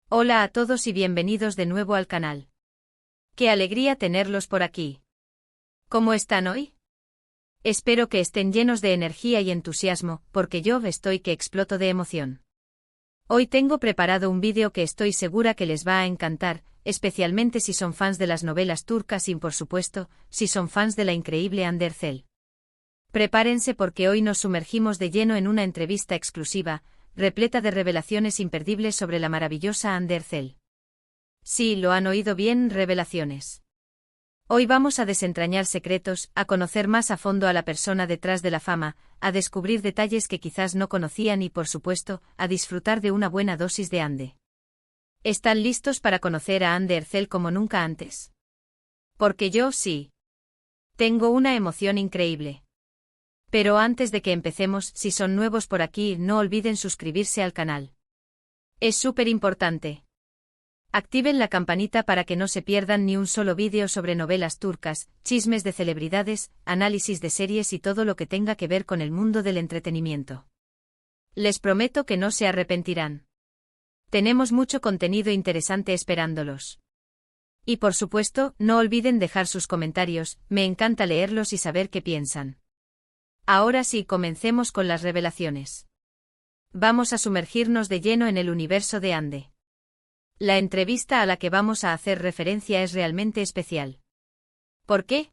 Hola a todos y bienvenidos de nuevo al canal. ¡Qué alegría tenerlos por aquí! ¿Cómo están hoy? Espero que estén llenos de energía y entusiasmo, porque yo estoy que exploto de emoción. Hoy tengo preparado un vídeo que estoy segura que les va a encantar, especialmente si son fans de las novelas turcas y, por supuesto, si son fans de la increíble Hande Erçel. Prepárense porque hoy nos sumergimos de lleno en una entrevista exclusiva, repleta de revelaciones imperdibles sobre la maravillosa Hande Erçel. Sí, lo han oído bien, revelaciones. Hoy vamos a desentrañar secretos, a conocer más a fondo a la persona detrás de la fama, a descubrir detalles que quizás no conocían y, por supuesto, a disfrutar de una buena dosis de Hande. ¿Están listos para conocer a Hande Erçel como nunca antes? Porque yo sí. Tengo una emoción increíble. Pero antes de que empecemos, si son nuevos por aquí, no olviden suscribirse al canal. Es súper importante. Activen la campanita para que no se pierdan ni un solo vídeo sobre novelas turcas, chismes de celebridades, análisis de series y todo lo que tenga que ver con el mundo del entretenimiento. Les prometo que no se arrepentirán. Tenemos mucho contenido interesante esperándolos. Y por supuesto, no olviden dejar sus comentarios, me encanta leerlos y saber qué piensan. Ahora sí, comencemos con las revelaciones. Vamos a sumergirnos de lleno en el universo de Hande. La entrevista a la que vamos a hacer referencia es realmente especial. ¿Por qué?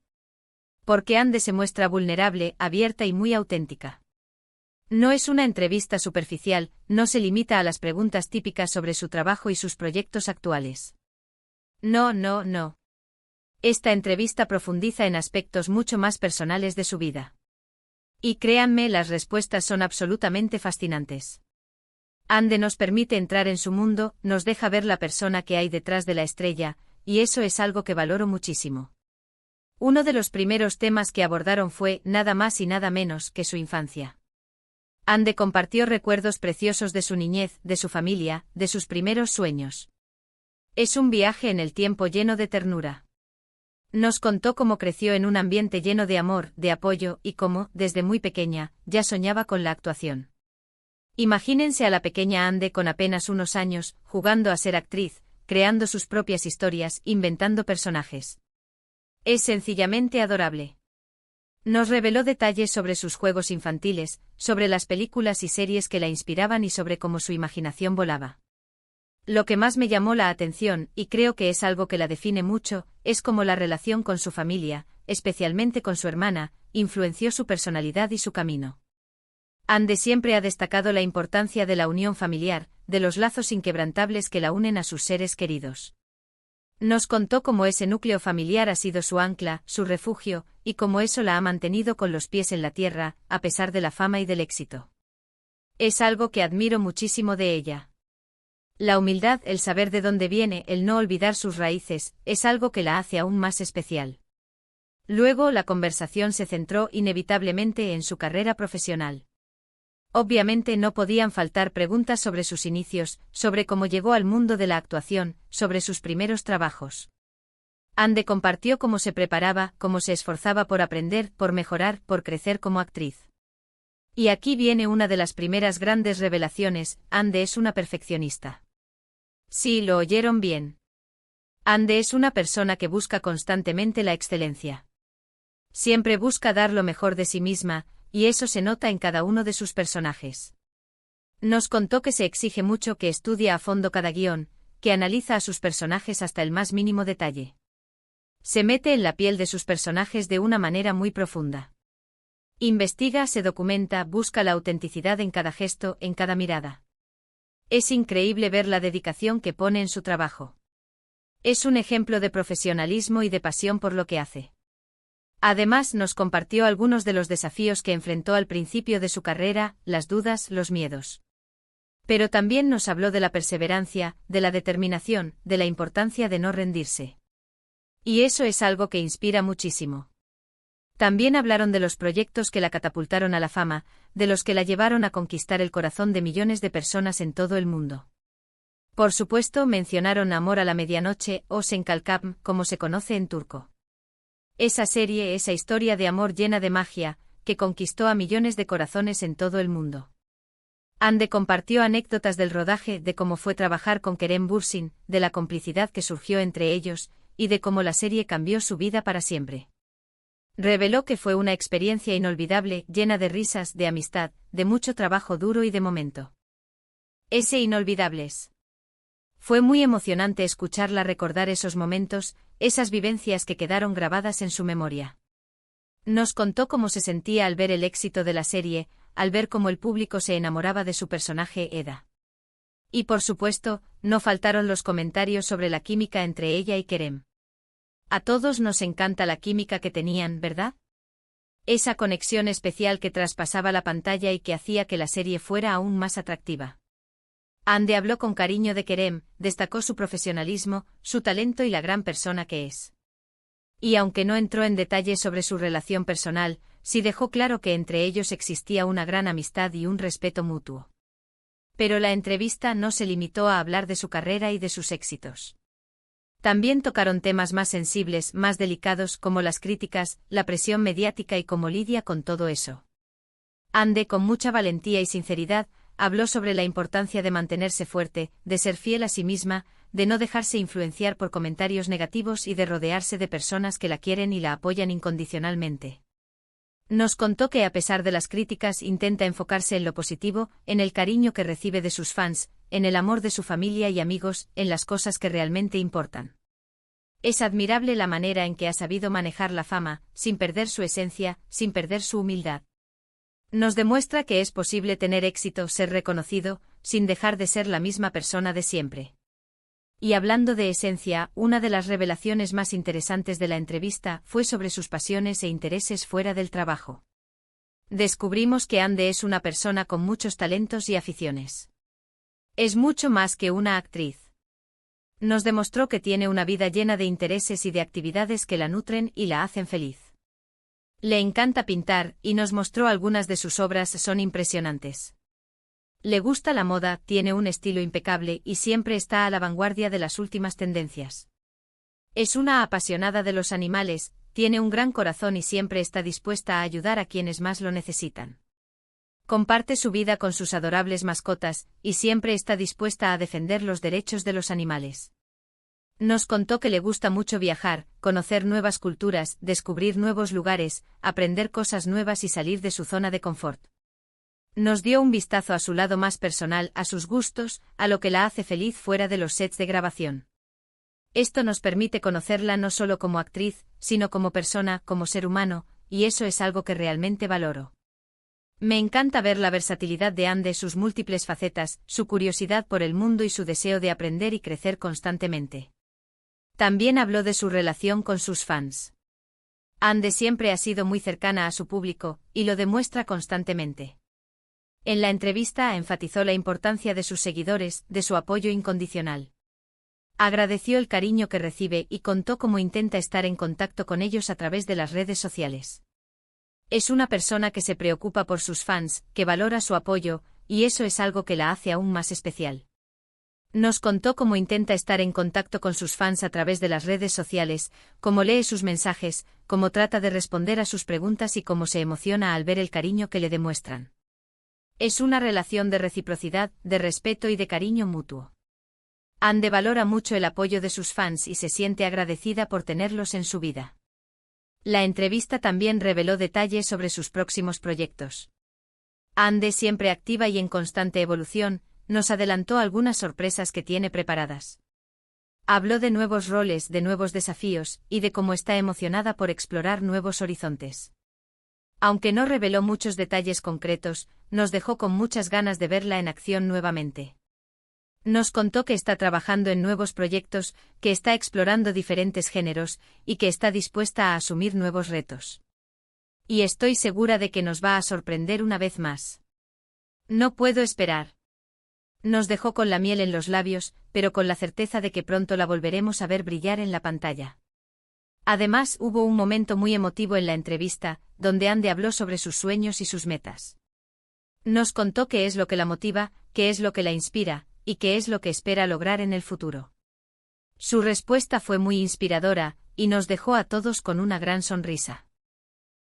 Porque Hande se muestra vulnerable, abierta y muy auténtica. No es una entrevista superficial, no se limita a las preguntas típicas sobre su trabajo y sus proyectos actuales. No. Esta entrevista profundiza en aspectos mucho más personales de su vida. Y créanme, las respuestas son absolutamente fascinantes. Hande nos permite entrar en su mundo, nos deja ver la persona que hay detrás de la estrella, y eso es algo que valoro muchísimo. Uno de los primeros temas que abordaron fue, nada más y nada menos, que su infancia. Hande compartió recuerdos preciosos de su niñez, de su familia, de sus primeros sueños. Es un viaje en el tiempo lleno de ternura. Nos contó cómo creció en un ambiente lleno de amor, de apoyo, y cómo, desde muy pequeña, ya soñaba con la actuación. Imagínense a la pequeña Hande con apenas unos años, jugando a ser actriz, creando sus propias historias, inventando personajes. Es sencillamente adorable. Nos reveló detalles sobre sus juegos infantiles, sobre las películas y series que la inspiraban y sobre cómo su imaginación volaba. Lo que más me llamó la atención, y creo que es algo que la define mucho, es cómo la relación con su familia, especialmente con su hermana, influenció su personalidad y su camino. Hande siempre ha destacado la importancia de la unión familiar, de los lazos inquebrantables que la unen a sus seres queridos. Nos contó cómo ese núcleo familiar ha sido su ancla, su refugio, y cómo eso la ha mantenido con los pies en la tierra, a pesar de la fama y del éxito. Es algo que admiro muchísimo de ella. La humildad, el saber de dónde viene, el no olvidar sus raíces, es algo que la hace aún más especial. Luego la conversación se centró inevitablemente en su carrera profesional. Obviamente no podían faltar preguntas sobre sus inicios, sobre cómo llegó al mundo de la actuación, sobre sus primeros trabajos. Hande compartió cómo se preparaba, cómo se esforzaba por aprender, por mejorar, por crecer como actriz. Y aquí viene una de las primeras grandes revelaciones, Hande es una perfeccionista. Sí, lo oyeron bien. Hande es una persona que busca constantemente la excelencia. Siempre busca dar lo mejor de sí misma, y eso se nota en cada uno de sus personajes. Nos contó que se exige mucho, que estudia a fondo cada guión, que analiza a sus personajes hasta el más mínimo detalle. Se mete en la piel de sus personajes de una manera muy profunda. Investiga, se documenta, busca la autenticidad en cada gesto, en cada mirada. Es increíble ver la dedicación que pone en su trabajo. Es un ejemplo de profesionalismo y de pasión por lo que hace. Además, nos compartió algunos de los desafíos que enfrentó al principio de su carrera, las dudas, los miedos. Pero también nos habló de la perseverancia, de la determinación, de la importancia de no rendirse. Y eso es algo que inspira muchísimo. También hablaron de los proyectos que la catapultaron a la fama, de los que la llevaron a conquistar el corazón de millones de personas en todo el mundo. Por supuesto, mencionaron Amor a la medianoche, o Senkalkam, como se conoce en turco. Esa serie, esa historia de amor llena de magia, que conquistó a millones de corazones en todo el mundo. Ande compartió anécdotas del rodaje, de cómo fue trabajar con Kerem Bürsin, de la complicidad que surgió entre ellos, y de cómo la serie cambió su vida para siempre. Reveló que fue una experiencia inolvidable, llena de risas, de amistad, de mucho trabajo duro y de momento. Inolvidables. Fue muy emocionante escucharla recordar esos momentos, esas vivencias que quedaron grabadas en su memoria. Nos contó cómo se sentía al ver el éxito de la serie, al ver cómo el público se enamoraba de su personaje Eda. Y por supuesto, no faltaron los comentarios sobre la química entre ella y Kerem. A todos nos encanta la química que tenían, ¿verdad? Esa conexión especial que traspasaba la pantalla y que hacía que la serie fuera aún más atractiva. Ande habló con cariño de Kerem, destacó su profesionalismo, su talento y la gran persona que es. Y aunque no entró en detalles sobre su relación personal, sí dejó claro que entre ellos existía una gran amistad y un respeto mutuo. Pero la entrevista no se limitó a hablar de su carrera y de sus éxitos. También tocaron temas más sensibles, más delicados, como las críticas, la presión mediática y cómo lidia con todo eso. Ande, con mucha valentía y sinceridad, habló sobre la importancia de mantenerse fuerte, de ser fiel a sí misma, de no dejarse influenciar por comentarios negativos y de rodearse de personas que la quieren y la apoyan incondicionalmente. Nos contó que a pesar de las críticas intenta enfocarse en lo positivo, en el cariño que recibe de sus fans, en el amor de su familia y amigos, en las cosas que realmente importan. Es admirable la manera en que ha sabido manejar la fama, sin perder su esencia, sin perder su humildad. Nos demuestra que es posible tener éxito, ser reconocido, sin dejar de ser la misma persona de siempre. Y hablando de esencia, una de las revelaciones más interesantes de la entrevista fue sobre sus pasiones e intereses fuera del trabajo. Descubrimos que Ande es una persona con muchos talentos y aficiones. Es mucho más que una actriz. Nos demostró que tiene una vida llena de intereses y de actividades que la nutren y la hacen feliz. Le encanta pintar, y nos mostró algunas de sus obras, son impresionantes. Le gusta la moda, tiene un estilo impecable y siempre está a la vanguardia de las últimas tendencias. Es una apasionada de los animales, tiene un gran corazón y siempre está dispuesta a ayudar a quienes más lo necesitan. Comparte su vida con sus adorables mascotas, y siempre está dispuesta a defender los derechos de los animales. Nos contó que le gusta mucho viajar, conocer nuevas culturas, descubrir nuevos lugares, aprender cosas nuevas y salir de su zona de confort. Nos dio un vistazo a su lado más personal, a sus gustos, a lo que la hace feliz fuera de los sets de grabación. Esto nos permite conocerla no solo como actriz, sino como persona, como ser humano, y eso es algo que realmente valoro. Me encanta ver la versatilidad de Ande, sus múltiples facetas, su curiosidad por el mundo y su deseo de aprender y crecer constantemente. También habló de su relación con sus fans. Ande siempre ha sido muy cercana a su público, y lo demuestra constantemente. En la entrevista enfatizó la importancia de sus seguidores, de su apoyo incondicional. Agradeció el cariño que recibe y contó cómo intenta estar en contacto con ellos a través de las redes sociales. Es una persona que se preocupa por sus fans, que valora su apoyo, y eso es algo que la hace aún más especial. Nos contó cómo intenta estar en contacto con sus fans a través de las redes sociales, cómo lee sus mensajes, cómo trata de responder a sus preguntas y cómo se emociona al ver el cariño que le demuestran. Es una relación de reciprocidad, de respeto y de cariño mutuo. Ande valora mucho el apoyo de sus fans y se siente agradecida por tenerlos en su vida. La entrevista también reveló detalles sobre sus próximos proyectos. Ande, siempre activa y en constante evolución, nos adelantó algunas sorpresas que tiene preparadas. Habló de nuevos roles, de nuevos desafíos, y de cómo está emocionada por explorar nuevos horizontes. Aunque no reveló muchos detalles concretos, nos dejó con muchas ganas de verla en acción nuevamente. Nos contó que está trabajando en nuevos proyectos, que está explorando diferentes géneros, y que está dispuesta a asumir nuevos retos. Y estoy segura de que nos va a sorprender una vez más. No puedo esperar. Nos dejó con la miel en los labios, pero con la certeza de que pronto la volveremos a ver brillar en la pantalla. Además, hubo un momento muy emotivo en la entrevista, donde Ande habló sobre sus sueños y sus metas. Nos contó qué es lo que la motiva, qué es lo que la inspira, y qué es lo que espera lograr en el futuro. Su respuesta fue muy inspiradora, y nos dejó a todos con una gran sonrisa.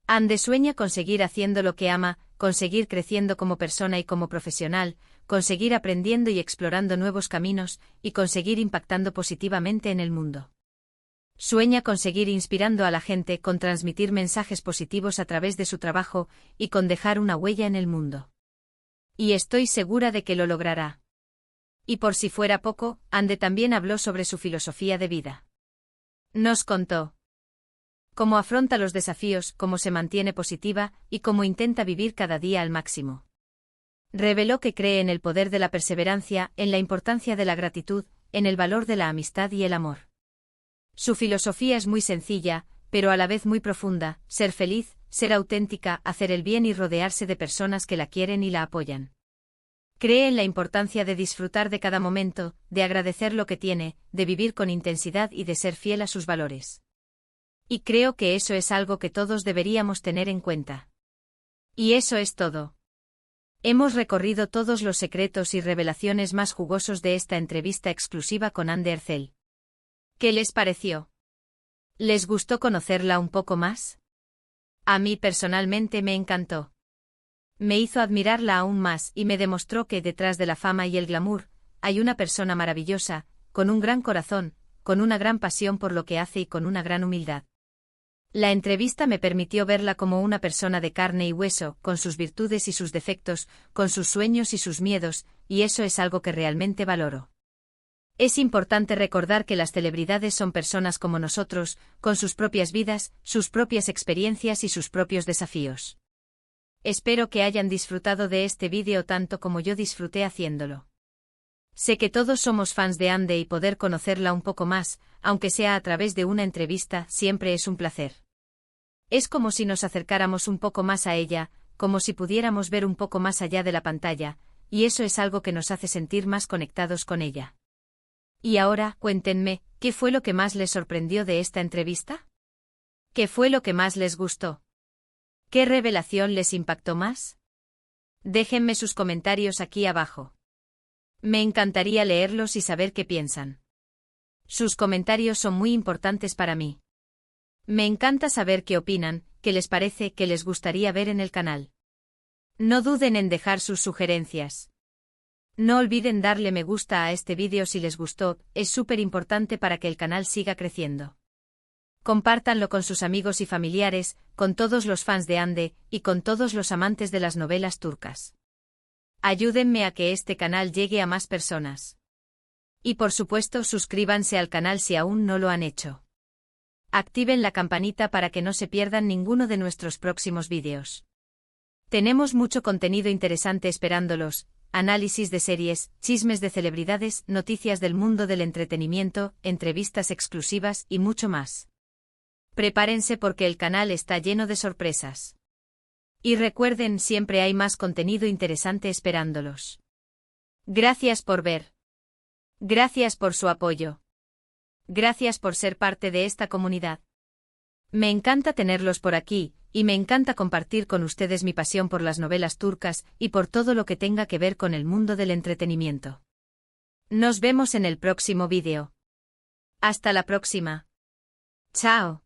Ande sueña con seguir haciendo lo que ama, conseguir creciendo como persona y como profesional, conseguir aprendiendo y explorando nuevos caminos, y conseguir impactando positivamente en el mundo. Sueña con seguir inspirando a la gente, con transmitir mensajes positivos a través de su trabajo, y con dejar una huella en el mundo. Y estoy segura de que lo logrará. Y por si fuera poco, Ande también habló sobre su filosofía de vida. Nos contó cómo afronta los desafíos, cómo se mantiene positiva, y cómo intenta vivir cada día al máximo. Reveló que cree en el poder de la perseverancia, en la importancia de la gratitud, en el valor de la amistad y el amor. Su filosofía es muy sencilla, pero a la vez muy profunda: ser feliz, ser auténtica, hacer el bien y rodearse de personas que la quieren y la apoyan. Cree en la importancia de disfrutar de cada momento, de agradecer lo que tiene, de vivir con intensidad y de ser fiel a sus valores. Y creo que eso es algo que todos deberíamos tener en cuenta. Y eso es todo. Hemos recorrido todos los secretos y revelaciones más jugosos de esta entrevista exclusiva con Ande Ercel. ¿Qué les pareció? ¿Les gustó conocerla un poco más? A mí personalmente me encantó. Me hizo admirarla aún más y me demostró que detrás de la fama y el glamour, hay una persona maravillosa, con un gran corazón, con una gran pasión por lo que hace y con una gran humildad. La entrevista me permitió verla como una persona de carne y hueso, con sus virtudes y sus defectos, con sus sueños y sus miedos, y eso es algo que realmente valoro. Es importante recordar que las celebridades son personas como nosotros, con sus propias vidas, sus propias experiencias y sus propios desafíos. Espero que hayan disfrutado de este vídeo tanto como yo disfruté haciéndolo. Sé que todos somos fans de Ande y poder conocerla un poco más, aunque sea a través de una entrevista, siempre es un placer. Es como si nos acercáramos un poco más a ella, como si pudiéramos ver un poco más allá de la pantalla, y eso es algo que nos hace sentir más conectados con ella. Y ahora, cuéntenme, ¿qué fue lo que más les sorprendió de esta entrevista? ¿Qué fue lo que más les gustó? ¿Qué revelación les impactó más? Déjenme sus comentarios aquí abajo. Me encantaría leerlos y saber qué piensan. Sus comentarios son muy importantes para mí. Me encanta saber qué opinan, qué les parece, qué les gustaría ver en el canal. No duden en dejar sus sugerencias. No olviden darle me gusta a este vídeo si les gustó, es súper importante para que el canal siga creciendo. Compártanlo con sus amigos y familiares, con todos los fans de Ande, y con todos los amantes de las novelas turcas. Ayúdenme a que este canal llegue a más personas. Y por supuesto suscríbanse al canal si aún no lo han hecho. Activen la campanita para que no se pierdan ninguno de nuestros próximos vídeos. Tenemos mucho contenido interesante esperándolos: análisis de series, chismes de celebridades, noticias del mundo del entretenimiento, entrevistas exclusivas y mucho más. Prepárense porque el canal está lleno de sorpresas. Y recuerden, siempre hay más contenido interesante esperándolos. Gracias por ver. Gracias por su apoyo. Gracias por ser parte de esta comunidad. Me encanta tenerlos por aquí, y me encanta compartir con ustedes mi pasión por las novelas turcas y por todo lo que tenga que ver con el mundo del entretenimiento. Nos vemos en el próximo vídeo. Hasta la próxima. Chao.